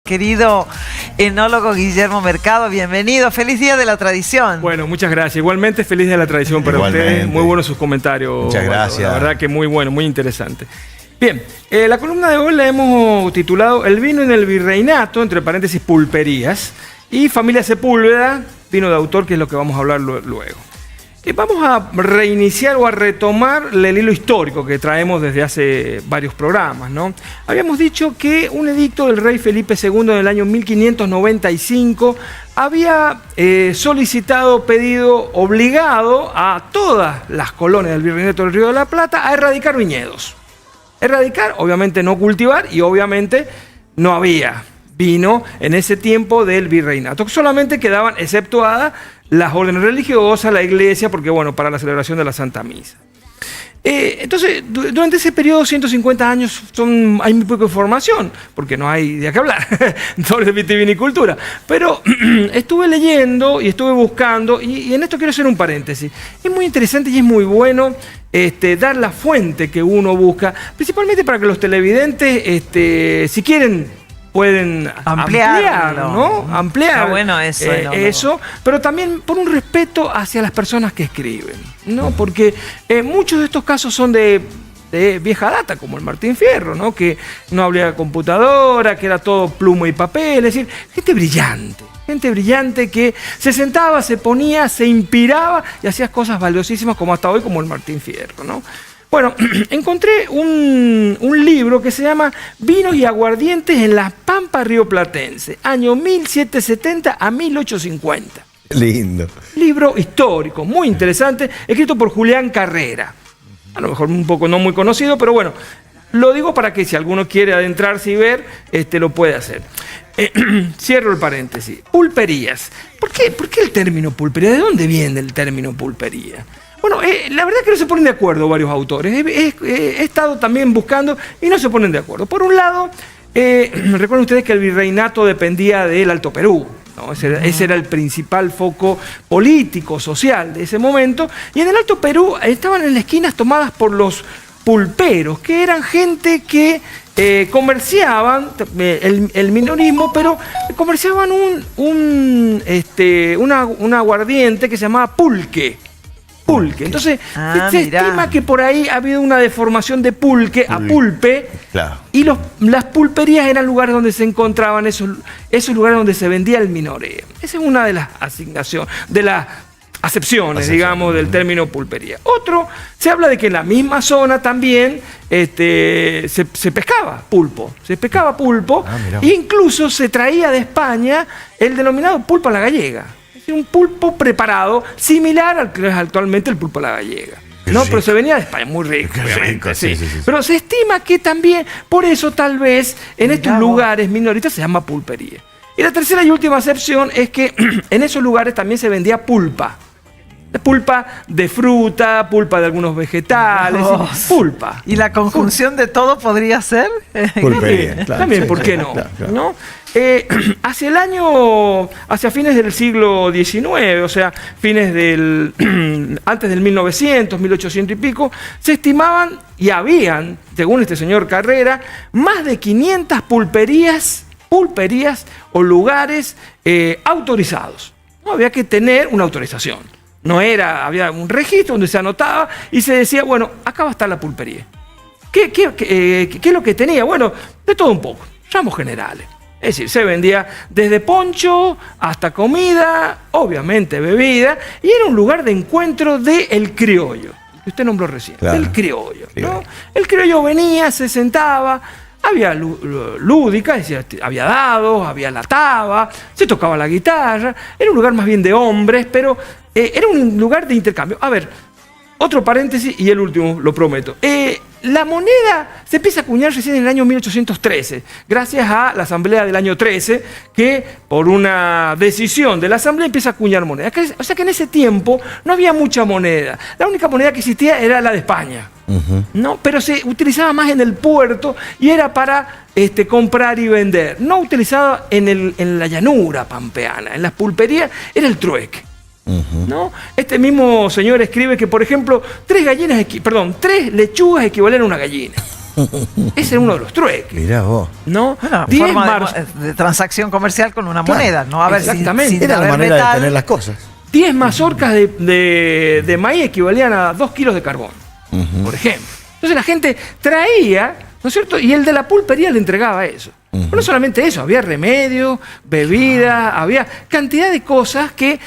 Querido enólogo Guillermo Mercado, bienvenido. Feliz Día de la Tradición. Bueno, muchas gracias. Igualmente, feliz Día de la Tradición para ustedes. Muy buenos sus comentarios. Muchas gracias. La verdad que muy bueno, muy interesante. Bien, la columna de hoy la hemos titulado El vino en el virreinato, entre paréntesis, pulperías, y Familia Sepúlveda, vino de autor, que es lo que vamos a hablar luego. Vamos a reiniciar o a retomar el hilo histórico que traemos desde hace varios programas, ¿no? Habíamos dicho que un edicto del rey Felipe II del año 1595 había pedido obligado a todas las colonias del Virreinato del Río de la Plata a erradicar viñedos. Erradicar, obviamente no cultivar, y obviamente no había vino en ese tiempo del virreinato. Solamente quedaban exceptuadas las órdenes religiosas, la iglesia, porque bueno, para la celebración de la Santa Misa. Entonces, durante ese periodo, 150 años, hay muy poca información, porque no hay de qué hablar sobre vitivinicultura. Pero estuve leyendo y estuve buscando, y en esto quiero hacer un paréntesis. Es muy interesante y es muy bueno dar la fuente que uno busca, principalmente para que los televidentes, si quieren, pueden ampliar, ¿no? Ampliar. Está bueno eso. Eso, pero también por un respeto hacia las personas que escriben, ¿no? Porque muchos de estos casos son de vieja data, como el Martín Fierro, ¿no? Que no había computadora, que era todo pluma y papel, es decir, gente brillante que se sentaba, se ponía, se inspiraba y hacía cosas valiosísimas como hasta hoy, como el Martín Fierro, ¿no? Bueno, encontré un libro que se llama Vino y Aguardientes en la Pampa Rioplatense, año 1770 a 1850. Lindo. Libro histórico, muy interesante, escrito por Julián Carrera. A lo mejor un poco no muy conocido, pero bueno, lo digo para que si alguno quiere adentrarse y ver, lo puede hacer. Cierro el paréntesis. Pulperías. ¿Por qué el término pulpería? ¿De dónde viene el término pulpería? Bueno, la verdad es que no se ponen de acuerdo varios autores. He estado también buscando y no se ponen de acuerdo. Por un lado, recuerden ustedes que el virreinato dependía del Alto Perú, ¿no? Ese era el principal foco político, social de ese momento. Y en el Alto Perú estaban en las esquinas tomadas por los pulperos, que eran gente que comerciaban el minorismo, pero comerciaban un aguardiente que se llamaba pulque. Entonces, se estima que por ahí ha habido una deformación de pulque a pulpe, claro. Y las pulperías eran lugares donde se encontraban esos lugares donde se vendía el minoreo. Esa es una de las acepciones, digamos, del término pulpería. Otro, se habla de que en la misma zona también se pescaba pulpo. E incluso se traía de España el denominado pulpo a la gallega. Un pulpo preparado similar al que es actualmente el pulpo a la gallega, ¿no? Pero se venía de España, muy rico, obviamente. Sí. Pero se estima que también, por eso tal vez en estos lugares minoristas se llama pulpería. Y la tercera y última excepción es que en esos lugares también se vendía pulpa. Pulpa de fruta, pulpa de algunos vegetales, pulpa. ¿Y la conjunción de todo podría ser? Pulpería, también, ¿por qué no? Claro. ¿No? Hacia fines del siglo XIX, o sea, antes del 1900, 1800 y pico, se estimaban y habían, según este señor Carrera, más de 500 pulperías o lugares autorizados. ¿No? Había que tener una autorización. Había un registro donde se anotaba y se decía, bueno, acá va a estar la pulpería. ¿Qué es lo que tenía? Bueno, de todo un poco, ramos generales. Es decir, se vendía desde poncho hasta comida, obviamente bebida, y era un lugar de encuentro del criollo, que usted nombró recién, claro. Del criollo, ¿no? El criollo venía, se sentaba, había lúdica, es decir, había dados, había la taba, se tocaba la guitarra, era un lugar más bien de hombres, pero era un lugar de intercambio. A ver, otro paréntesis y el último, lo prometo. La moneda se empieza a acuñar recién en el año 1813, gracias a la Asamblea del año 13, que por una decisión de la Asamblea empieza a acuñar moneda. O sea que en ese tiempo no había mucha moneda. La única moneda que existía era la de España. ¿No? Pero se utilizaba más en el puerto y era para comprar y vender. No utilizada en la llanura pampeana. En las pulperías era el trueque. ¿No? Este mismo señor escribe que, por ejemplo, 3 lechugas equivalen a una gallina. Ese era uno de los trueques. Mirá vos. ¿No? Bueno, 10 forma de transacción comercial con una moneda, ¿no? A ver, exactamente. Era la haber manera metal. de tener las cosas. 10 mazorcas de maíz equivalían a 2 kilos de carbón, por ejemplo. Entonces la gente traía, ¿no es cierto? Y el de la pulpería le entregaba eso. Pero no solamente eso, había remedio, bebida, había cantidad de cosas que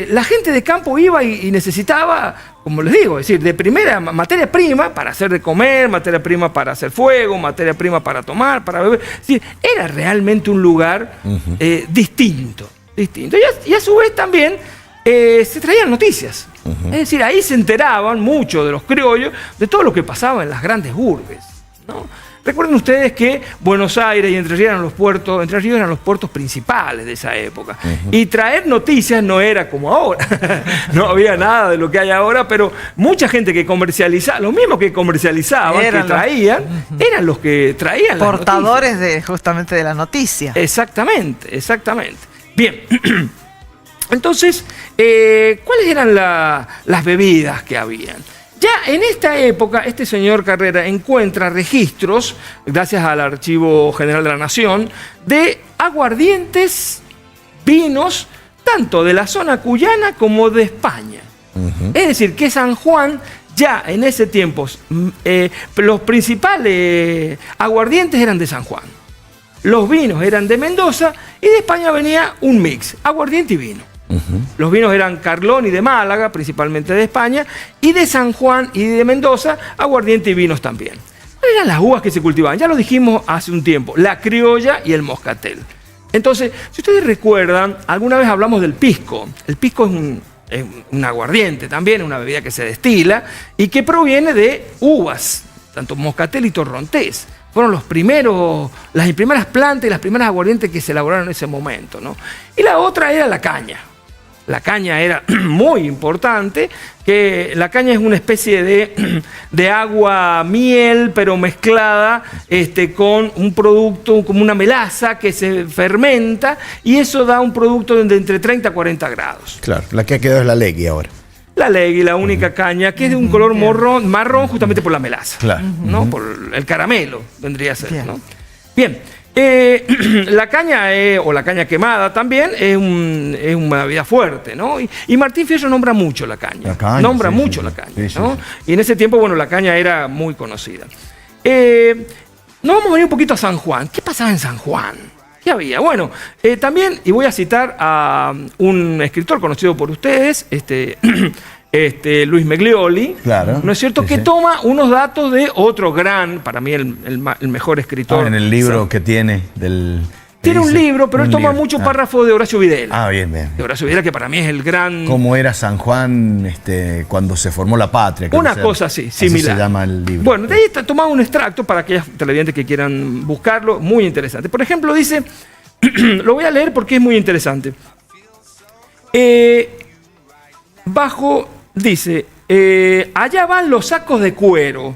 la gente de campo iba y necesitaba, como les digo, es decir, de primera materia prima para hacer de comer, materia prima para hacer fuego, materia prima para tomar, para beber. Es decir, era realmente un lugar distinto. Y a su vez también se traían noticias. Es decir, ahí se enteraban muchos de los criollos de todo lo que pasaba en las grandes urbes, ¿no? Recuerden ustedes que Buenos Aires y Entre Ríos eran los puertos principales de esa época. Y traer noticias no era como ahora. No había nada de lo que hay ahora, pero mucha gente que comercializaba, los mismos que comercializaban, que traían, eran los que traían las portadores justamente de la noticia. Exactamente, exactamente. Bien. Entonces, ¿cuáles eran las bebidas que habían? Ya en esta época, este señor Carrera encuentra registros, gracias al Archivo General de la Nación, de aguardientes, vinos, tanto de la zona cuyana como de España. Es decir, que San Juan ya en ese tiempo, los principales aguardientes eran de San Juan. Los vinos eran de Mendoza y de España venía un mix, aguardiente y vino. Los vinos eran Carlón y de Málaga, principalmente de España, y de San Juan y de Mendoza, aguardiente y vinos también. ¿Cuáles eran las uvas que se cultivaban? Ya lo dijimos hace un tiempo, la criolla y el moscatel. Entonces, si ustedes recuerdan, alguna vez hablamos del pisco. El pisco es un aguardiente también, una bebida que se destila y que proviene de uvas, tanto moscatel y torrontés. Fueron las primeras plantas y las primeras aguardientes que se elaboraron en ese momento, ¿no? Y la otra era la caña. La caña era muy importante, que la caña es una especie de agua miel, pero mezclada con un producto, como una melaza que se fermenta, y eso da un producto de entre 30 a 40 grados. Claro, la que ha quedado es la Legui ahora. La Legui, la única caña, que es de un color marrón justamente por la melaza, Claro. ¿no? Por el caramelo, vendría a ser, Bien. ¿no? Bien. La caña, o la caña quemada también, es una bebida fuerte, ¿no? Y Martín Fierro nombra mucho la caña. Nombra mucho la caña, ¿no? Sí. Y en ese tiempo, bueno, la caña era muy conocida. Nos vamos a venir un poquito a San Juan. ¿Qué pasaba en San Juan? ¿Qué había? Bueno, también, y voy a citar a un escritor conocido por ustedes, Luis Meglioli, Claro, ¿no es cierto? sí, Que sí. toma unos datos de otro gran, para mí el mejor escritor. En el libro que tiene del... Tiene un dice, libro, pero él toma libro. mucho párrafo de Horacio Videla. Bien. De Horacio Videla, que para mí es el gran... ¿Cómo era San Juan cuando se formó la patria? Una cosa así, similar. se llama el libro. Bueno, de ahí está tomado un extracto para aquellos televidentes que quieran buscarlo, muy interesante. Por ejemplo, dice, lo voy a leer porque es muy interesante. Dice, allá van los sacos de cuero,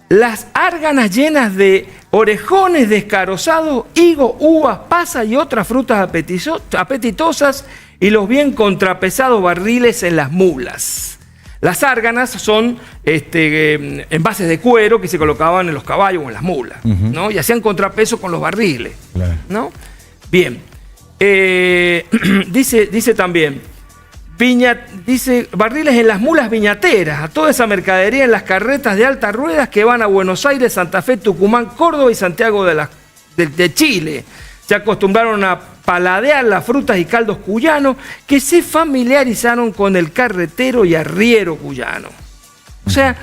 las árganas llenas de orejones descarozados, higos, uvas, pasas y otras frutas apetitosas, y los bien contrapesados barriles en las mulas. Las árganas son envases de cuero que se colocaban en los caballos o en las mulas, ¿no? Y hacían contrapeso con los barriles, Claro. ¿no? Bien. Dice también, dice barriles en las mulas viñateras, a toda esa mercadería en las carretas de altas ruedas que van a Buenos Aires, Santa Fe, Tucumán, Córdoba y Santiago de Chile. Se acostumbraron a paladear las frutas y caldos cuyanos que se familiarizaron con el carretero y arriero cuyano. O sea,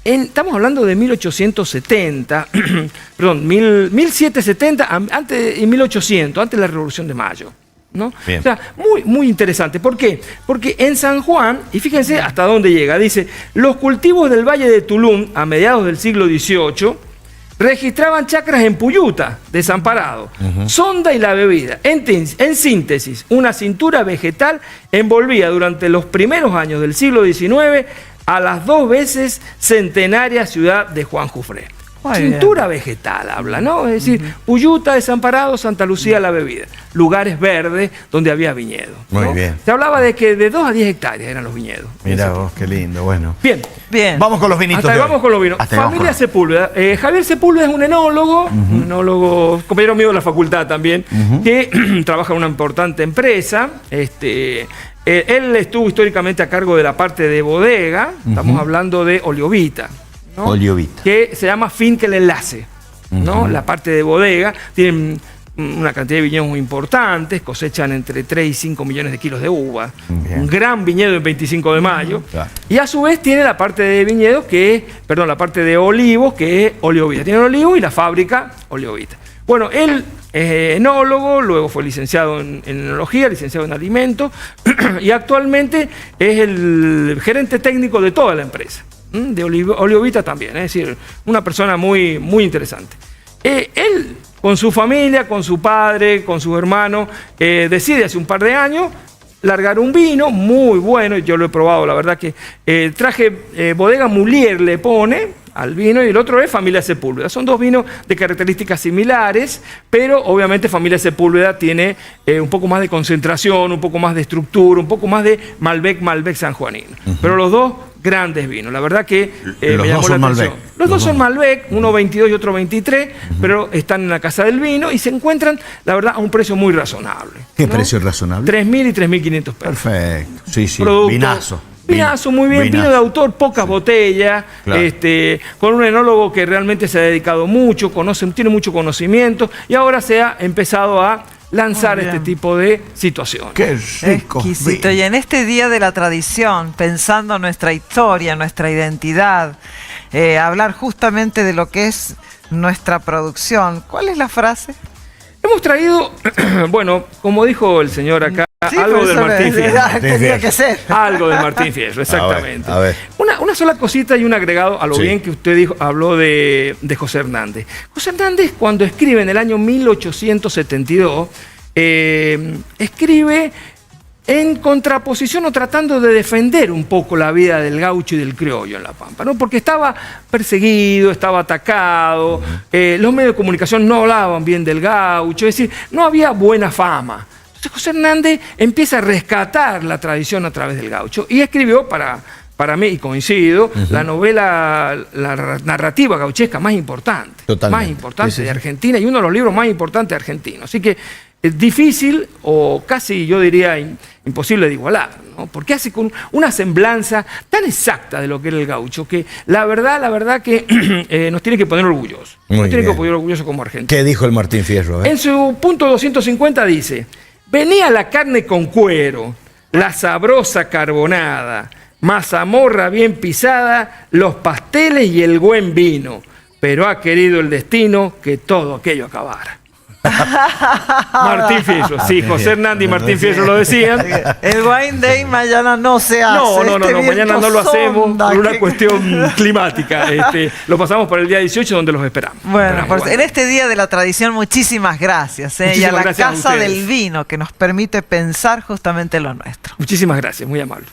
estamos hablando de 1870, perdón, 1770 y 1800, antes de la Revolución de Mayo, ¿no? Bien. O sea, muy, muy interesante. ¿Por qué? Porque en San Juan, y fíjense hasta dónde llega, dice, los cultivos del Valle de Tulum a mediados del siglo XVIII registraban chacras en Puyuta, desamparado, sonda y la bebida. En síntesis, una cintura vegetal envolvía durante los primeros años del siglo XIX a las 2 veces centenaria ciudad de Juan Jufré. Muy cintura vegetal habla, ¿no? Es decir, Uyuta, Desamparado, Santa Lucía, la bebida. Lugares verdes donde había viñedo, ¿no? Muy bien. Se hablaba de que de 2 a 10 hectáreas eran los viñedos. Mira vos, qué lindo, bueno. Bien. Bien. Vamos con los vinitos. Hasta ahí de hoy. vamos con los vinos. Hasta ahí vamos Familia con- Sepúlveda. Javier Sepúlveda es un enólogo, compañero mío de la facultad también, que trabaja en una importante empresa. Él estuvo históricamente a cargo de la parte de bodega. Estamos hablando de Oliovita, ¿no? Oliovita. Que se llama Finca El Enlace, ¿no? La parte de bodega. Tienen una cantidad de viñedos muy importantes, cosechan entre 3 y 5 millones de kilos de uva. Bien. Un gran viñedo en 25 de mayo. Claro. Y a su vez tiene la parte de viñedos la parte de olivos, que es Oliovita. Tiene olivo y la fábrica Oliovita. Bueno, él es enólogo, luego fue licenciado en enología, licenciado en alimentos, y actualmente es el gerente técnico de toda la empresa, de Oliovita también, es decir, una persona muy, muy interesante. Él, con su familia, con su padre, con sus hermanos, decide hace un par de años largar un vino muy bueno. Yo lo he probado, la verdad que traje Bodega Mulier, le pone al vino, y el otro es Familia Sepúlveda. Son 2 vinos de características similares, pero obviamente Familia Sepúlveda tiene un poco más de concentración, un poco más de estructura, un poco más de Malbec sanjuanino. Pero los 2 grandes vinos. La verdad que Los me dos llamó son la atención. Malbec. Los dos son Malbec, uno 22 y otro 23, pero están en la Casa del Vino y se encuentran, la verdad, a un precio muy razonable. ¿Qué ¿no? precio razonable? 3.000 y 3.500 pesos. Perfecto. Sí, sí. Producto- Vinazo. Vinazo, muy bien, vino de autor, pocas botellas, Claro. con un enólogo que realmente se ha dedicado mucho, tiene mucho conocimiento, y ahora se ha empezado a lanzar Muy bien. este tipo de situaciones. Qué rico. Exquisito. Y en este Día de la Tradición, pensando nuestra historia, nuestra identidad, hablar justamente de lo que es nuestra producción. ¿Cuál es la frase? Hemos traído, bueno, como dijo el señor acá, Sí, algo por del eso Martín Fierro. tenía que ser. Algo del Martín Fierro, exactamente. A ver. Una sola cosita y un agregado a lo Sí. bien que usted habló de José Hernández. José Hernández, cuando escribe en el año 1872, escribe en contraposición o tratando de defender un poco la vida del gaucho y del criollo en La Pampa, ¿no? Porque estaba perseguido, estaba atacado, los medios de comunicación no hablaban bien del gaucho, es decir, no había buena fama. Entonces José Hernández empieza a rescatar la tradición a través del gaucho y escribió para mí, y coincido, la novela, la narrativa gauchesca más importante. Totalmente. Más importante Sí, sí, de sí. Argentina y uno de los libros más importantes argentinos. Así que es difícil o casi yo diría imposible de igualar, ¿no? Porque hace con una semblanza tan exacta de lo que era el gaucho que la verdad que nos tiene que poner orgullosos. Muy Nos tiene que bien. poner orgullosos como argentinos. ¿Qué dijo el Martín Fierro? En su punto 250 dice: venía la carne con cuero, la sabrosa carbonada, mazamorra bien pisada, los pasteles y el buen vino, pero ha querido el destino que todo aquello acabara. Martín Fierro, sí, José Hernández y Martín Fierro lo decían. El Wine Day mañana no se hace. No, Este mañana viento no lo hacemos sonda, por una que- cuestión climática. Lo pasamos para el día 18 donde los esperamos. Bueno, Esperamos, pues en este Día de la Tradición, muchísimas gracias. Y a Muchísimas la gracias a Casa ustedes. del Vino, que nos permite pensar justamente lo nuestro. Muchísimas gracias, muy amable.